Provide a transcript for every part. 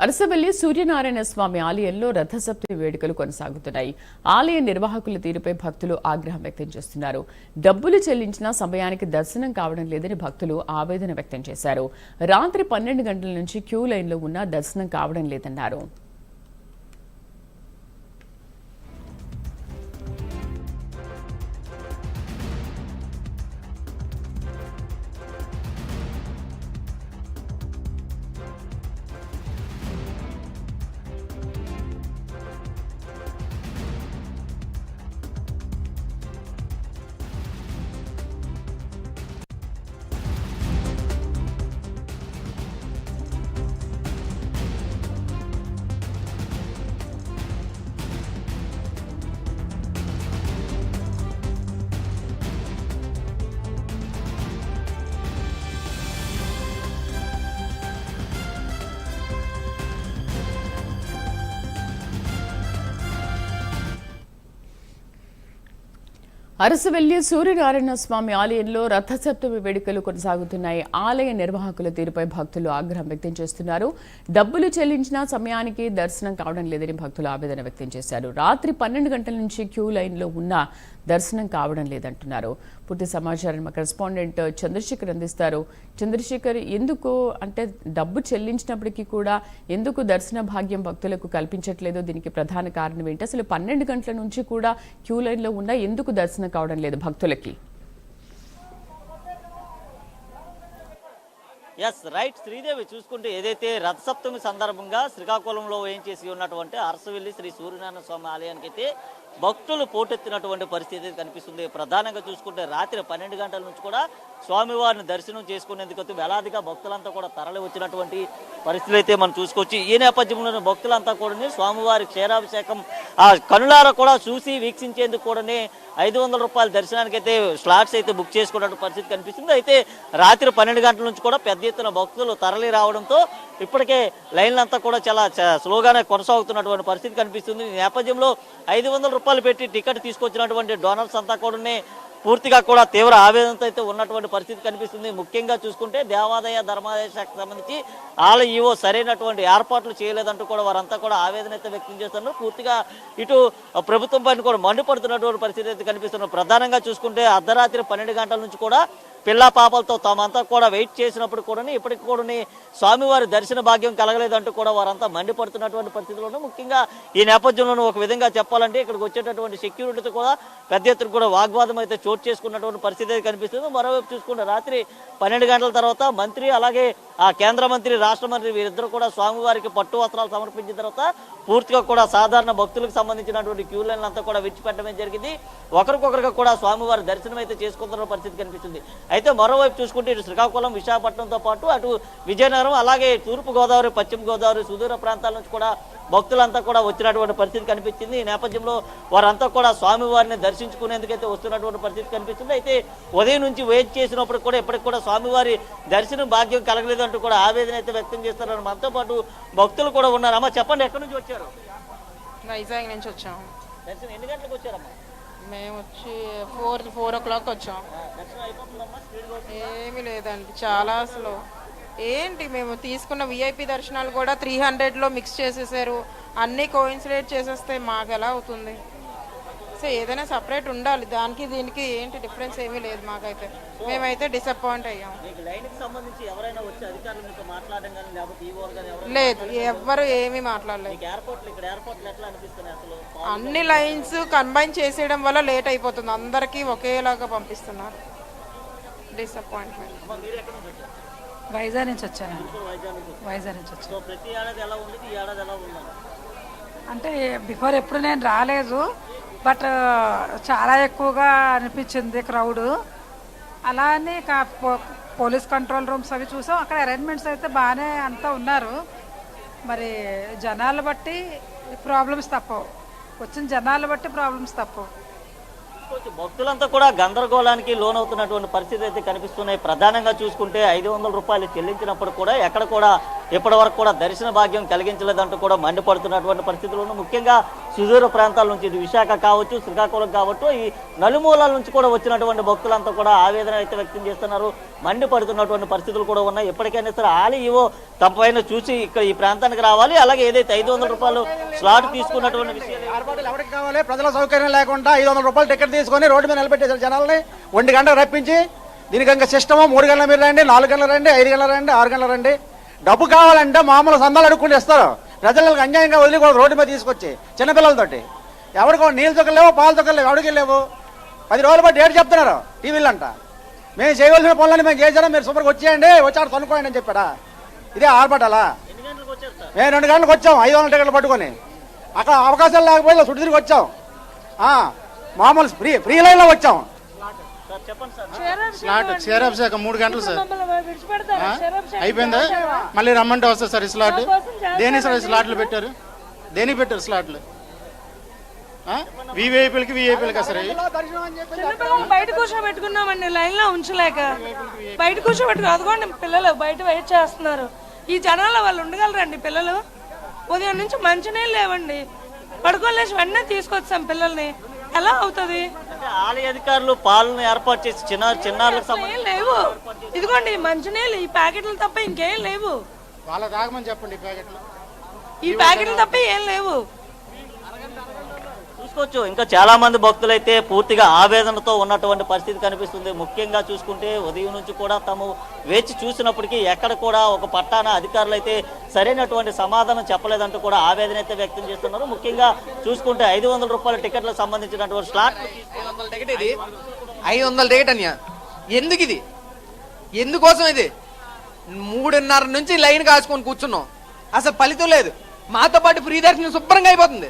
అరసవల్లి సూర్యనారాయణ స్వామి ఆలయంలో రథసప్తమి వేడుకలు కొనసాగుతున్నాయి. ఆలయ నిర్వాహకుల తీరుపై భక్తులు ఆగ్రహం వ్యక్తం చేస్తున్నారు. డబ్బులు చెల్లించినా సమయానికి దర్శనం కావడం లేదని భక్తులు ఆవేదన వ్యక్తం చేశారు. రాత్రి 12 గంటల నుంచి క్యూ లైన్లో ఉన్నా దర్శనం కావడం లేదన్నారు. అరసవల్లి సూర్యనారాయణ స్వామి ఆలయంలో రథసప్తమి వేడుకలు కొనసాగుతున్నాయి. ఆలయ నిర్వాహకుల తీరుపై భక్తులు ఆగ్రహం వ్యక్తం చేస్తున్నారు. డబ్బులు చెల్లించినా సమయానికి దర్శనం కావడం లేదని భక్తులు ఆవేదన వ్యక్తం చేశారు. రాత్రి 12 గంటల నుంచి క్యూ లైన్లో ఉన్నా దర్శనం కావడం లేదంటున్నారు. పూర్తి సమాచారం మా కరెస్పాండెంట్ చంద్రశేఖర్ అందిస్తారు. చంద్రశేఖర్, ఎందుకు అంటే డబ్బు చెల్లించినప్పటికీ కూడా ఎందుకు దర్శన భాగ్యం భక్తులకు కల్పించట్లేదు? దీనికి ప్రధాన కారణం ఏంటి? అసలు 12 గంటల నుంచి కూడా క్యూ లైన్లో ఉన్నా ఎందుకు దర్శనం కావడం లేదు భక్తులకి? ఎస్ రైట్ శ్రీదేవి, చూసుకుంటే ఏదైతే రథసప్తమి సందర్భంగా శ్రీకాకుళంలో ఏం చేసి ఉన్నటువంటి అరసవల్లి శ్రీ సూర్యనారాయణ స్వామి ఆలయానికి అయితే భక్తులు పోటెత్తినటువంటి పరిస్థితి కనిపిస్తుంది. ప్రధానంగా చూసుకుంటే రాత్రి 12 గంటల నుంచి కూడా స్వామివారిని దర్శనం చేసుకునేందుకు వేలాదిగా భక్తులంతా కూడా తరలి వచ్చినటువంటి పరిస్థితులు అయితే మనం చూసుకోవచ్చు. ఈ నేపథ్యంలోనే భక్తులంతా కూడా స్వామివారి క్షీరాభిషేకం కనులారా కూడా చూసి వీక్షించేందుకు కూడా 500 రూపాయల దర్శనానికి అయితే స్లాట్స్ అయితే బుక్ చేసుకున్నటువంటి పరిస్థితి కనిపిస్తుంది. అయితే రాత్రి 12 గంటల నుంచి కూడా పెద్ద ఎత్తున భక్తులు తరలి రావడంతో ఇప్పటికే లైన్లంతా కూడా చాలా స్లోగానే కొనసాగుతున్నటువంటి పరిస్థితి కనిపిస్తుంది. ఈ నేపథ్యంలో 500 రూపాయలు పెట్టి టికెట్ తీసుకొచ్చినటువంటి డోనర్స్ అంతా కూడా పూర్తిగా కూడా తీవ్ర ఆవేదనతో అయితే ఉన్నటువంటి పరిస్థితి కనిపిస్తుంది. ముఖ్యంగా చూసుకుంటే దేవాదాయ ధర్మాదాయ శాఖకు సంబంధించి ఆలయ ఈవో సరైనటువంటి ఏర్పాట్లు చేయలేదంటూ కూడా వారంతా కూడా ఆవేదన అయితే వ్యక్తం చేస్తున్నారు. పూర్తిగా ఇటు ప్రభుత్వం పైన కూడా మండిపడుతున్నటువంటి పరిస్థితి అయితే కనిపిస్తున్నారు. ప్రధానంగా చూసుకుంటే అర్ధరాత్రి 12 గంటల నుంచి కూడా పిల్ల పాపలతో తామంతా కూడా వెయిట్ చేసినప్పుడు కూడా ఇప్పటికి కూడా స్వామివారి దర్శన భాగ్యం కలగలేదంటూ కూడా వారంతా మండిపడుతున్నటువంటి పరిస్థితుల్లో ముఖ్యంగా ఈ నేపథ్యంలో ఒక విధంగా చెప్పాలంటే ఇక్కడికి వచ్చేటటువంటి సెక్యూరిటీతో కూడా పెద్ద ఎత్తున కూడా వాగ్వాదం అయితే చోటు చేసుకున్నటువంటి పరిస్థితి అయితే కనిపిస్తుంది. మరోవైపు చూసుకుంటే రాత్రి 12 గంటల తర్వాత మంత్రి అలాగే ఆ కేంద్ర మంత్రి రాష్ట్ర మంత్రి వీరిద్దరు కూడా స్వామివారికి పట్టు వస్త్రాలు సమర్పించిన తర్వాత పూర్తిగా కూడా సాధారణ భక్తులకు సంబంధించినటువంటి క్యూ లైన్లు అంతా కూడా విడిచిపెట్టడమే జరిగింది. ఒకరికొకరుగా కూడా స్వామివారి దర్శనం అయితే చేసుకుంటున్న పరిస్థితి కనిపిస్తుంది. అయితే మరోవైపు చూసుకుంటే ఇటు శ్రీకాకుళం విశాఖపట్నంతో పాటు అటు విజయనగరం అలాగే తూర్పు గోదావరి పశ్చిమ గోదావరి సుదూర ప్రాంతాల నుంచి కూడా భక్తులంతా కూడా వచ్చినటువంటి పరిస్థితి కనిపించింది. ఈ నేపథ్యంలో వారంతా కూడా స్వామివారిని దర్శించుకునేందుకైతే వస్తున్నటువంటి పరిస్థితి కనిపిస్తుంది. అయితే ఉదయం నుంచి వెయిట్ చేసినప్పుడు కూడా ఇప్పటికి కూడా స్వామివారి దర్శనం భాగ్యం కలగలేదంటూ కూడా ఆవేదన అయితే వ్యక్తం చేస్తున్నారు. మనతో పాటు భక్తులు కూడా ఉన్నారు. అమ్మ చెప్పండి, ఎక్కడి నుంచి వచ్చారు? వైజాగ్ నుంచి వచ్చాము. దర్శనం ఎన్ని గంటలకు వచ్చారమ్మా? మేము వచ్చి 4 o'clock వచ్చాం. ఏమీ లేదండి, చాలా అసలు ఏంటి మేము తీసుకున్న విఐపి దర్శనాలు కూడా 300లో మిక్స్ చేసేసారు. అన్నీ కోయిన్సిడేట్ చేసేస్తే మాకు ఎలా అవుతుంది? సో ఏదైనా సపరేట్ ఉండాలి. దానికి దీనికి ఏంటి డిఫరెన్స్ ఏమీ లేదు. మాకైతే మేమైతే డిసప్పాయింట్ అయ్యాం. లేదు, ఎవ్వరు ఏమీ మాట్లాడలేదు. అన్ని లైన్స్ కంబైన్ చేసేయడం వల్ల లేట్ అయిపోతుంది. అందరికీ ఒకేలాగా పంపిస్తున్నారు. డిసప్పాయింట్మెంట్. వైజాగ్ నుంచి వచ్చాను. వైజాగ్ నుంచి వచ్చాను. అంటే బిఫోర్ ఎప్పుడు నేను రాలేదు, బట్ చాలా ఎక్కువగా అనిపించింది క్రౌడ్. అలా అని పోలీస్ కంట్రోల్ రూమ్స్ అవి చూసాం. అక్కడ అరేంజ్మెంట్స్ అయితే బాగానే అంతా ఉన్నారు. మరి జనాలు బట్టి ప్రాబ్లమ్స్ తప్పవు, వచ్చిన జనాలు బట్టి ప్రాబ్లమ్స్ తప్పవు. భక్తులంతా కూడా గందరగోళానికి లోనవుతున్నటువంటి పరిస్థితి అయితే కనిపిస్తున్నాయి. ప్రధానంగా చూసుకుంటే 500 రూపాయలు చెల్లించినప్పుడు కూడా ఎక్కడ కూడా ఇప్పటి వరకు కూడా దర్శన భాగ్యం కలిగించలేదంటూ కూడా మండిపడుతున్నటువంటి పరిస్థితుల్లో ముఖ్యంగా సుదూర ప్రాంతాల నుంచి ఇటు విశాఖ కావచ్చు, శ్రీకాకుళం కావచ్చు, ఈ నలుమూలాల నుంచి కూడా వచ్చినటువంటి భక్తులంతా కూడా ఆవేదన అయితే వ్యక్తం చేస్తున్నారు. మండిపడుతున్నటువంటి పరిస్థితులు కూడా ఉన్నాయి. ఎప్పటికైనా సరే ఆలయో తమ పైన చూసి ఇక్కడ ఈ ప్రాంతానికి రావాలి. అలాగే ఏదైతే 500 రూపాయలు స్లాట్ తీసుకున్నటువంటి విషయం ఎవరికి కావాలి, ప్రజల సౌకర్యం లేకుండా 500 రూపాయలు టికెట్ తీసుకొని రోడ్డు మీద నిలబెట్టేశారు జనాలని. 1 గంట రప్పించి దీనికి ఇంకా సిస్టము 3 గంటల మీరు రండి, 4 గంటలు రండి, 5 గంటలు రండి, 6 గంటలు రండి. డబ్బు కావాలంటే మామూలు సందాలు అడుక్కుంటూ ఇస్తారు. ప్రజలకు అన్యాయంగా వదిలికూడదు రోడ్డు మీద తీసుకొచ్చి చిన్నపిల్లలతోటి. ఎవరికి నీళ్ళు తొక్కలేవు, పాలు తొక్కలేవు, ఎవరికి లేవు. 10 రోజులు బట్టి డేట్ చెప్తున్నారు టీవీలు అంట. మేము చేయవలసిన పనులని మేము చేసారా, మీరు సూపర్గా వచ్చేయండి, వచ్చాడు కొనుక్కోండి అని చెప్పాడా? ఇదే ఆర్పాటాలా? మేము 2 గంటలకు వచ్చాం 500 టికెట్లు పట్టుకొని. అక్కడ అవకాశాలు లేకపోతే చుట్టూ తిరిగి వచ్చాం. మామూలు ఫ్రీ లైన్లో వచ్చాం. స్లాట్ క్షీరాభిషేక 3 గంటలు సార్ అయిపోయిందా? మళ్ళీ రమ్మంటే వస్తుంది సార్ ఈ స్లాట్. దేని సార్ స్లాట్లు పెట్టారు? దేనికి పెట్టారు స్లాట్లు? వీఐపీలకి సార్ బయట కూర్చోబెట్టుకున్నామండి, లైన్ లో ఉంచలేక బయట కూర్చోబెట్టుకున్నాం. అదిగోండి పిల్లలు బయట వెయిట్ చేస్తున్నారు. ఈ జనాల్లో వాళ్ళు ఉండగలరండి? పిల్లలు ఉదయం నుంచి మంచినీళ్ళు లేవండి, పడుకోలేసి వెంటనే తీసుకొచ్చాం పిల్లల్ని. ఎలా అవుతుంది? ఆలయ అధికారులు పాలను ఏర్పాటు చేసి చిన్నారులకు ఏం లేవు. ఇదిగోండి మంచినీళ్ళు, ఈ ప్యాకెట్లు తప్ప ఇంకేం లేవు. వాళ్ళ తాగమని చెప్పండి. ఈ ప్యాకెట్లు తప్ప ఏం లేవు. చూసుకోవచ్చు. ఇంకా చాలా మంది భక్తులు అయితే పూర్తిగా ఆవేదనతో ఉన్నటువంటి పరిస్థితి కనిపిస్తుంది. ముఖ్యంగా చూసుకుంటే ఉదయం నుంచి కూడా తాము వేచి చూసినప్పటికీ ఎక్కడ కూడా ఒక పట్టాన అధికారులు అయితే సరైనటువంటి సమాధానం చెప్పలేదంటూ కూడా ఆవేదన అయితే వ్యక్తం చేస్తున్నారు. ముఖ్యంగా చూసుకుంటే 500 రూపాయల టికెట్లకు సంబంధించినటువంటి స్లాట్ 500 టికెట్ ఇది 500 టికెట్ అన్యా. ఎందుకు ఇది? ఎందుకోసం ఇది? 3:30 నుంచి లైన్ కాసుకొని కూర్చున్నాం, అసలు ఫలితం లేదు. మాతో పాటు ఫ్రీ దర్శనం శుభ్రంగా అయిపోతుంది.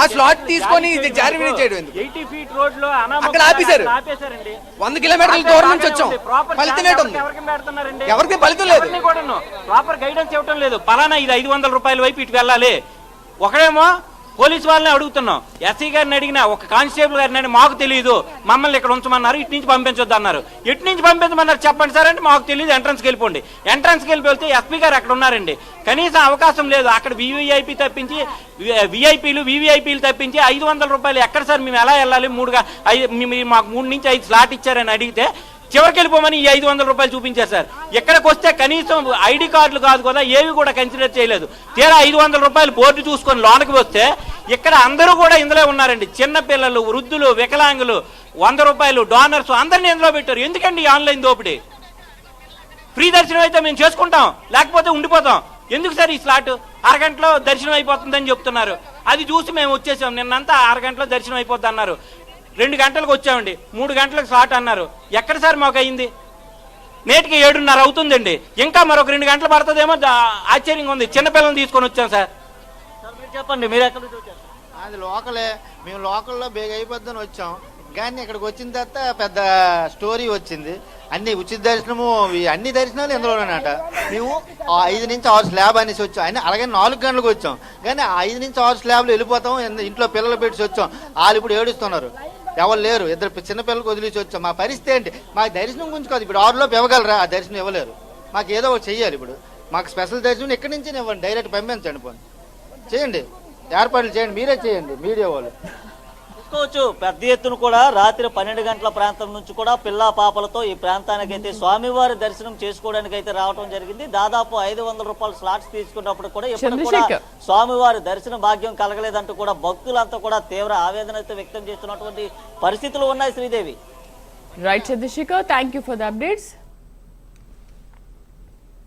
ఆ స్లాట్ తీసుకొని ఇది జారీ చేయడం ఎందుకు? 80 ఫీట్ రోడ్ లో అక్కడ ఆపేశారు. 100 కిలోమీటర్ల దూరం నుంచి వచ్చాం. ఫలితం ఏంటుంది? ఎవరికి ఫలితం లేదు. ప్రాపర్ గైడెన్స్ ఇవ్వటం లేదు. పలానా ఇది 500 రూపాయల వైపు ఇటు వెళ్ళాలి. ఒకడేమో పోలీసు వాళ్ళని అడుగుతున్నాం, ఎస్సీ గారిని అడిగినా, ఒక కానిస్టేబుల్ గారిని మాకు తెలియదు, మమ్మల్ని ఇక్కడ ఉంచమన్నారు, ఇటు నుంచి పంపించొద్దు అన్నారు. ఇటు నుంచి పంపించమన్నారు, చెప్పండి సార్ అంటే మాకు తెలియదు, ఎంట్రన్స్కి వెళ్ళిపోండి. ఎంట్రన్స్కి వెళ్ళిపోతే ఎస్పీ గారు అక్కడ ఉన్నారండి, కనీసం అవకాశం లేదు. అక్కడ వివిఐపీ తప్పించి వివిఐపీలు తప్పించి 500 రూపాయలు ఎక్కడ సార్ మేము ఎలా వెళ్ళాలి? మీరు మాకు 3 నుంచి 5 స్లాట్ ఇచ్చారని అడిగితే చివరికి వెళ్ళిపోమని ఈ 500 రూపాయలు చూపించారు సార్. ఎక్కడికి వస్తే కనీసం ఐడి కార్డులు కాదు కదా, ఏవి కూడా కన్సిడర్ చేయలేదు. తీరా 500 రూపాయలు బోర్డు చూసుకొని లోనకి వస్తే ఇక్కడ అందరూ కూడా ఇందులో ఉన్నారండి. చిన్నపిల్లలు, వృద్ధులు, వికలాంగులు, 100 రూపాయలు డోనర్స్ అందరినీ ఇందులో పెట్టారు. ఎందుకండి ఈ ఆన్లైన్ దోపిడీ? ఫ్రీ దర్శనం అయితే మేము చేసుకుంటాం, లేకపోతే ఉండిపోతాం. ఎందుకు సార్ ఈ స్లాట్? అరగంటలో దర్శనం అయిపోతుందని చెప్తున్నారు. అది చూసి మేము వచ్చేసాం. నిన్నంతా 6 గంటలో దర్శనం అయిపోద్ది అన్నారు. 2 గంటలకు వచ్చామండి, 3 గంటలకు స్లాట్ అన్నారు. ఎక్కడ సార్ మాకు అయింది? నేటికి 7:30 అవుతుందండి. ఇంకా మరొక 2 గంటలు పడుతుందేమో ఆశ్చర్యంగా ఉంది. చిన్నపిల్లల్ని తీసుకొని వచ్చాం సార్. చెప్పండి, మీరు ఎక్కడ నుంచి వచ్చారు? అది లోకలే. మేము లోకల్లో బేగ అయిపోద్దని వచ్చాం, కానీ ఇక్కడికి వచ్చిన తర్వాత పెద్ద స్టోరీ వచ్చింది. అన్ని ఉచిత దర్శనము, అన్ని దర్శనాలు ఇందులోనేనట. మేము 5 నుంచి 6 స్లాబ్ అనేసి వచ్చాం. అలాగే 4 గంటలకు వచ్చాం, కానీ 5 నుంచి 6 స్లాబ్లు వెళ్ళిపోతాం. ఇంట్లో పిల్లలు పెట్టి వచ్చాం. వాళ్ళు ఇప్పుడు ఏడుస్తున్నారు, ఎవరు లేరు. 2 చిన్నపిల్లలకు వదిలేసి వచ్చాం. మా పరిస్థితి ఏంటి? మాకు దర్శనం గురించి కాదు, ఇప్పుడు 6లోపు ఇవ్వగలరా? ఆ దర్శనం ఇవ్వలేరు. మాకు ఏదో ఒకటి చెయ్యాలి. ఇప్పుడు మాకు స్పెషల్ దర్శనం ఎక్కడి నుంచి ఇవ్వండి, డైరెక్ట్ పంపించండి. పోనీ చేయండి, ఏర్పాట్లు చేయండి, మీరే చేయండి, మీడియా వాళ్ళు. చూసుకోవచ్చు, పెద్ద ఎత్తున కూడా రాత్రి 12 గంటల ప్రాంతం నుంచి కూడా పిల్లా పాపలతో ఈ ప్రాంతానికి అయితే స్వామివారి దర్శనం చేసుకోవడానికి అయితే రావడం జరిగింది. దాదాపు 500 రూపాయల స్లాట్స్ తీసుకున్నప్పుడు కూడా ఎప్పుడు కూడా స్వామివారి దర్శన భాగ్యం కలగలేదంటూ కూడా భక్తులంతా కూడా తీవ్ర ఆవేదన అయితే వ్యక్తం చేస్తున్నటువంటి పరిస్థితులు ఉన్నాయి. Sridevi. Right Chandrashekar, thank you for the updates.